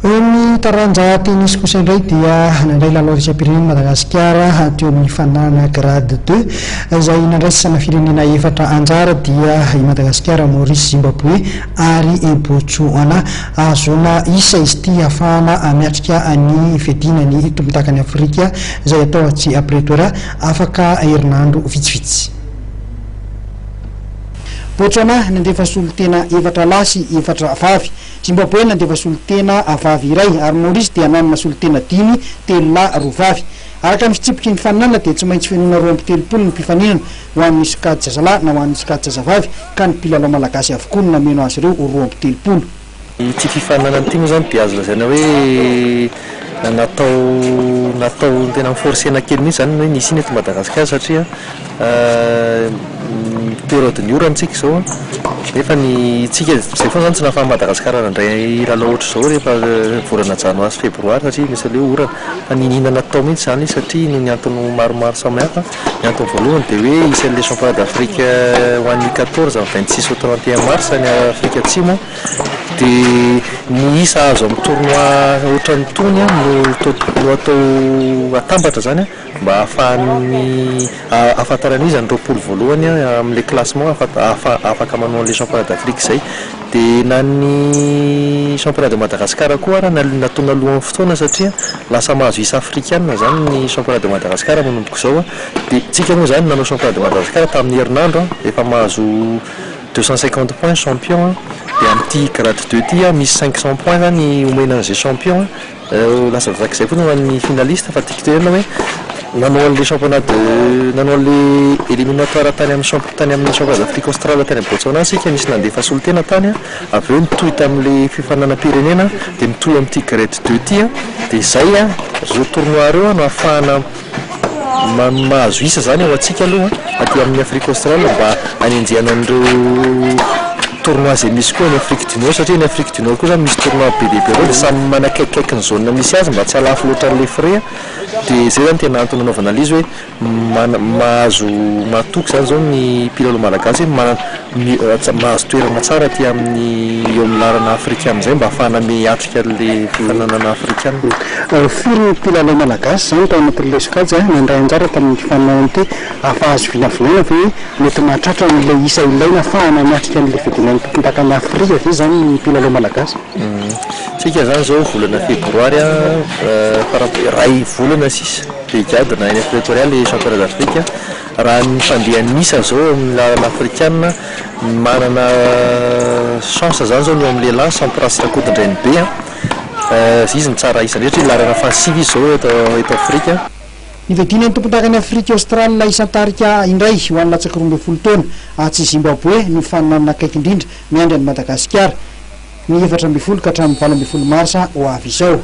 Ny taranjaty nisy kosa indray dia nandray lalao isam-pirenena Madagasikara teo amin'ny fanana grade 2 izay nandraisana firenena efatra anjara dia i Madagasikara, Maurice, Zimbabwe ary i Botswana azona isa izy ity ahafahana miatrika ny fedina ny tombon-takany Afrika izay atao atsy Pretoria afaka herinandro vitsivitsy. Botswana nandefa solotena efatra lahy sy efatra vavy. Zimbabwe nandefa solotena vavy iray ary Maurice dia nanana solotena 5, 3 lahy 2 vavy. Araka ny fitsipiky ny faninana dia tsy maintsy fenona 2-3 ny mpifaninana ho an'ny sokajy zazalahy na ho an'ny sokajy zazavavy ka ny mpilalao malagasy avokoa no nameno azy ireo 2-3. Ity fifaninana ity moa zany dia azo lazaina hoe natao tena forcena kely mihitsy zany hoe nisy iny eto Madagasikara satria période ny orantsika zao nefa ny tsika zay foana zany tsy nahafaha Madagasikara nandray lalao ohatra zao rehefa volana janoary sy febroary satria misy le orana fa ninona natao mihitsy zany satria ny antony maromaro samihafa. Ny antony voalohany dia hoe isan'le championnat d'Afrique ho an'ny 14 26 au 31 mars ny Afrika Atsimo dia ny isa azo amin'ny tournoi ohatran'ny tony no atao atambatra zany mba ahafahany ahafantarana izy roapolo voalohany amin'le classement afaka manao an'le championnat d'Afrique zay. Dia na ny championnat de Madagascar koa raha natao nalohan'ny fotoana satria lasa mahazo isa africaine zany ny championnat de Madagascar manomboka zao dia tsika moa zany nanao championnat de Madagascar tamin'ny herinandro efa mahazo 250 points champion dia amin'ity grade 2 ity misy 500 points zany omena an'izay champion lasa zakizay foana ho an'ny finaliste fa tiako tena hoe nanao an'le championnat nanao an'le éliminatoire tany amin'ny championnat d'Afrique australe tany amin'ny Botswana sika nisy nandefa solotena tany avy eo mitohy tamin'le fifananam-pirenena dia mitohy amin'ity grade 2 ity dia zay reo tournoi reo no ahafahana mahazo isa zany ao atsika aloha aty amin'ny Afrique australe mba hanenjehana an'ireo tournoi zay misy koa ny Afrique du Nord satria ny Afrique du Nord koa zany misy tournoi be dia be dia samy manakaikikaiky ny zone misy azy mba tsy halafo loatra an'le frais dia zay zany tena antony anaovana an'izy hoe mahazo mahatoky zany zao ny mpilalao malagasy mahazo toerana tsara aty amin'ny eo amin'ny lalana afrikana zay mba ahafahana miatrika an'le fifananana afrikana. Firy ny mpilalao malagasy zany tao anatin'le sokajy nandray anjara tamin'ny fifaninana ity ahafahazo vinavinaina fa hoe mety mahatratra an'le isa ilaina ahafahana miatrika an'le fedina ny tompon-takany Afrika ve zany ny mpilalao malagasy. Tsika zany zao volana febroary ray volana sisa brigade na ny Pretoria le championnat d'Afrique raha ny fandehan'ny isa zao amin'ny lalana afrikana manana chance zany zao ny amin'ny lehilahy Sampras Rakotondrainy be izy ny tsara isany rehetra lalana fansivy izy zao eto Afrika. Ny fedina ny tompon-takany Afrika Australe isan-tarika indray ho an'ny latsaka 12 taona atsy Zimbabwe ny faninana akaiky indrindra miandry an'i Madagasikara ny 14 ka hatramin'ny 12 marsa ho avy izao.